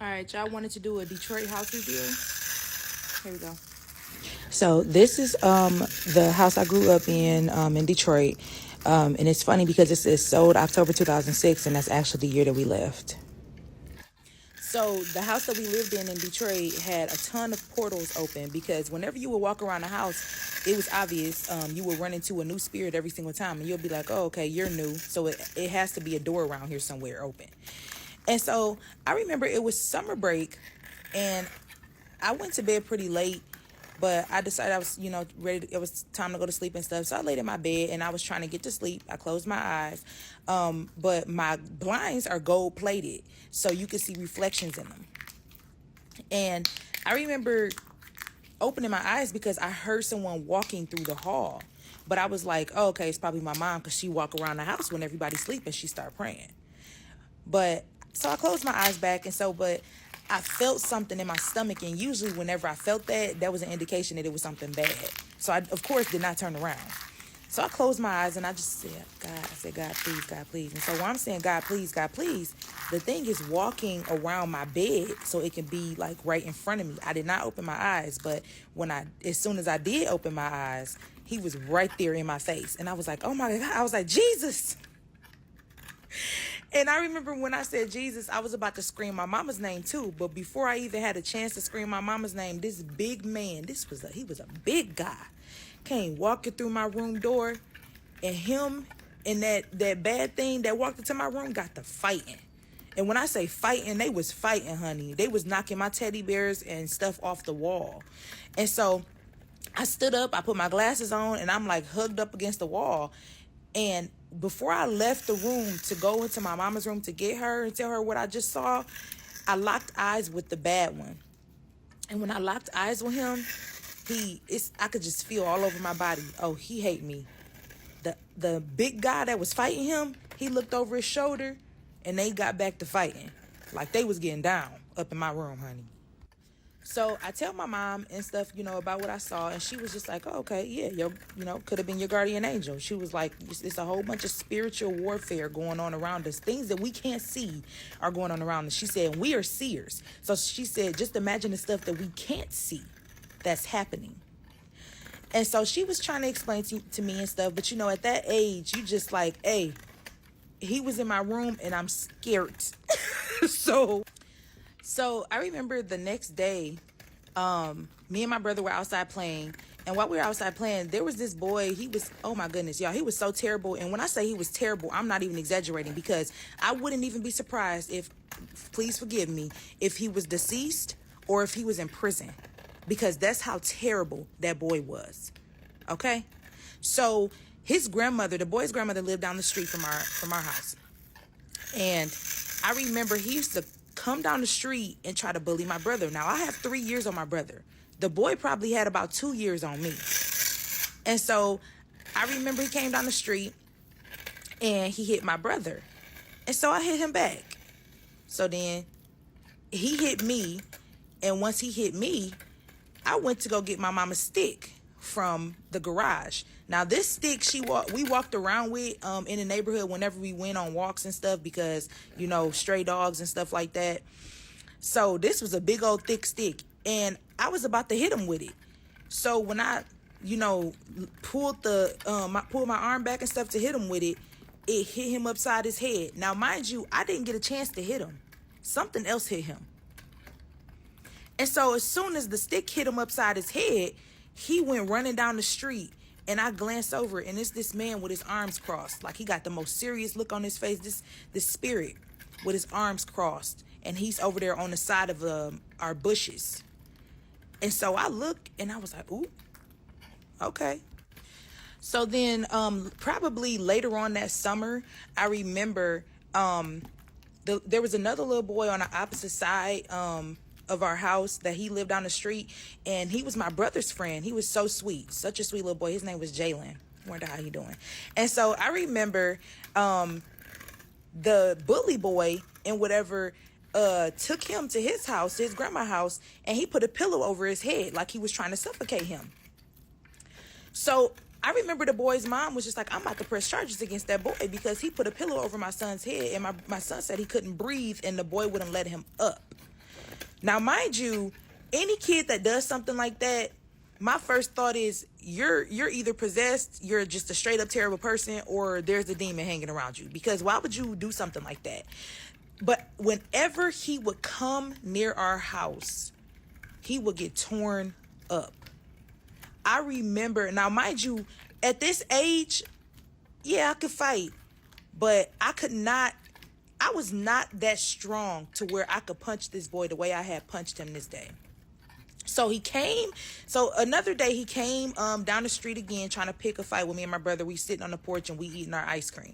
All right, y'all wanted to do a Detroit house review. Here we go. So this is the house I grew up in Detroit. And it's funny because it says sold October 2006, and that's actually the year that we left. So the house that we lived in Detroit had a ton of portals open because whenever you would walk around the house, it was obvious you would run into a new spirit every single time. And you'll be like, oh, okay, you're new. So it has to be a door around here somewhere open. And so I remember it was summer break and I went to bed pretty late, but I decided I was, ready. It was time to go to sleep and stuff. So I laid in my bed and I was trying to get to sleep. I closed my eyes, but my blinds are gold plated, so you could see reflections in them. And I remember opening my eyes because I heard someone walking through the hall. But I was like, oh, okay, it's probably my mom because she walk around the house when everybody's sleeping. She start praying. But so I closed my eyes back but I felt something in my stomach. And usually whenever I felt that, that was an indication that it was something bad. So I, of course, did not turn around. So I closed my eyes and I just said, God, please, God, please. And so when I'm saying, God, please, the thing is walking around my bed so it can be like right in front of me. I did not open my eyes, but as soon as I did open my eyes, he was right there in my face. And I was like, oh my God, I was like, Jesus. And I remember when I said Jesus, I was about to scream my mama's name too. But before I even had a chance to scream my mama's name, this big man, he was a big guy, came walking through my room door, and him and that bad thing that walked into my room got to fighting. And when I say fighting, they was fighting, honey. They was knocking my teddy bears and stuff off the wall. And so I stood up, I put my glasses on, and I'm like hugged up against the wall. And before I left the room to go into my mama's room to get her and tell her what I just saw, I locked eyes with the bad one. And when I locked eyes with him, I could just feel all over my body, oh, he hate me. The big guy that was fighting him, he looked over his shoulder and they got back to fighting. Like they was getting down up in my room, honey. So I tell my mom and stuff, about what I saw, and she was just like, oh, okay, yeah, could have been your guardian angel. She was like, it's a whole bunch of spiritual warfare going on around us. Things that we can't see are going on around us. She said, we are seers. So she said, just imagine the stuff that we can't see that's happening. And so she was trying to explain to me and stuff, but at that age, you just like, hey, he was in my room and I'm scared. So I remember the next day, me and my brother were outside playing. And while we were outside playing, there was this boy. He was, oh my goodness, y'all, he was so terrible. And when I say he was terrible, I'm not even exaggerating, because I wouldn't even be surprised if, please forgive me, if he was deceased or if he was in prison, because that's how terrible that boy was. Okay? So the boy's grandmother lived down the street from our house. And I remember he used to come down the street and try to bully my brother. Now, I have 3 years on my brother. The boy probably had about 2 years on me. And so I remember he came down the street and he hit my brother. And so I hit him back. So then he hit me. And once he hit me, I went to go get my mama's stick from the garage. Now this stick we walked around with in the neighborhood whenever we went on walks and stuff, because stray dogs and stuff like that. So this was a big old thick stick, and I was about to hit him with it. So when I pulled my arm back and stuff to hit him with it, it hit him upside his head. Now mind you, I didn't get a chance to hit him. Something else hit him. And so as soon as the stick hit him upside his head, he went running down the street, and I glanced over, and it's this man with his arms crossed. Like he got the most serious look on his face, this spirit with his arms crossed, and he's over there on the side of our bushes. And so I looked, and I was like, ooh, okay. So then probably later on that summer, I remember there was another little boy on the opposite side of our house that he lived down the street, and he was my brother's friend. He was so sweet, such a sweet little boy. His name was Jalen. Wonder how he doing. And so I remember the bully boy and whatever took him to his house, his grandma's house, and he put a pillow over his head like he was trying to suffocate him. So I remember the boy's mom was just like, I'm about to press charges against that boy because he put a pillow over my son's head, and my son said he couldn't breathe and the boy wouldn't let him up. Now, mind you, any kid that does something like that, my first thought is you're either possessed, you're just a straight up terrible person, or there's a demon hanging around you. Because why would you do something like that? But whenever he would come near our house, he would get torn up. I remember, now mind you, at this age, yeah, I could fight, but I was not that strong to where I could punch this boy the way I had punched him this day. So another day he came down the street again trying to pick a fight with me and my brother. We sitting on the porch and we eating our ice cream.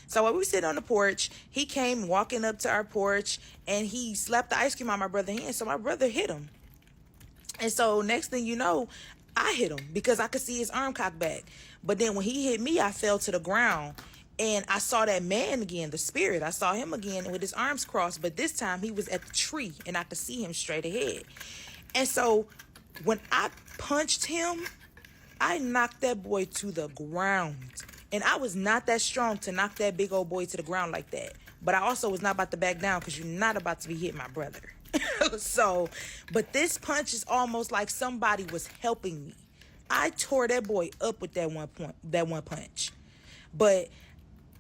So while we sit on the porch, he came walking up to our porch and he slapped the ice cream on my brother's hand. So my brother hit him. And so next thing you know, I hit him because I could see his arm cocked back. But then when he hit me, I fell to the ground. And I saw that man again, the spirit. I saw him again with his arms crossed. But this time he was at the tree and I could see him straight ahead. And so when I punched him, I knocked that boy to the ground. And I was not that strong to knock that big old boy to the ground like that. But I also was not about to back down because you're not about to be hitting my brother. But this punch is almost like somebody was helping me. I tore that boy up with that one punch. But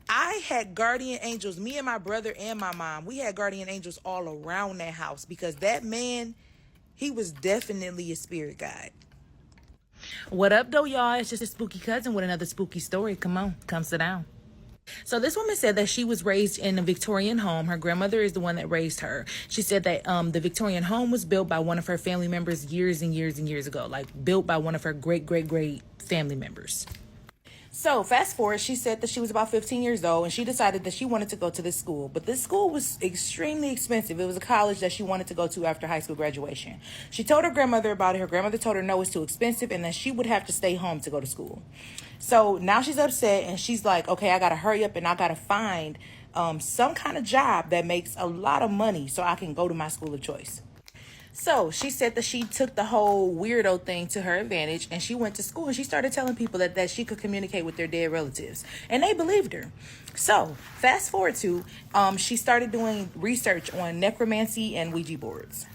I had guardian angels, me and my brother and my mom, we had guardian angels all around that house because that man, he was definitely a spirit guide. What up, though, y'all? It's just a spooky cousin with another spooky story. Come on, come sit down. So this woman said that she was raised in a Victorian home. Her grandmother is the one that raised her. She said that the Victorian home was built by one of her family members years and years and years ago, like built by one of her great family members. So fast forward, she said that she was about 15 years old and she decided that she wanted to go to this school. But this school was extremely expensive. It was a college that she wanted to go to after high school graduation. She told her grandmother about it. Her grandmother told her no, it's too expensive and that she would have to stay home to go to school. So now she's upset and she's like, okay, I got to hurry up and I got to find some kind of job that makes a lot of money so I can go to my school of choice. So she said that she took the whole weirdo thing to her advantage and she went to school and she started telling people that she could communicate with their dead relatives and they believed her. So fast forward to she started doing research on necromancy and Ouija boards.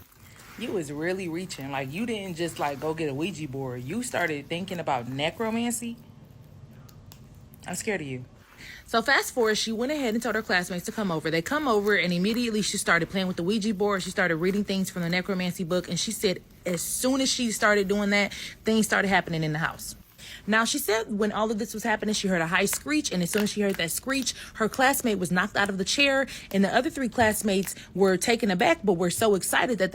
You was really reaching. Like you didn't just like go get a Ouija board. You started thinking about necromancy. I'm scared of you. So fast forward, she went ahead and told her classmates to come over. They come over and immediately she started playing with the Ouija board. She started reading things from the necromancy book. And she said as soon as she started doing that, things started happening in the house. Now, she said when all of this was happening, she heard a high screech. And as soon as she heard that screech, her classmate was knocked out of the chair. And the other three classmates were taken aback, but were so excited that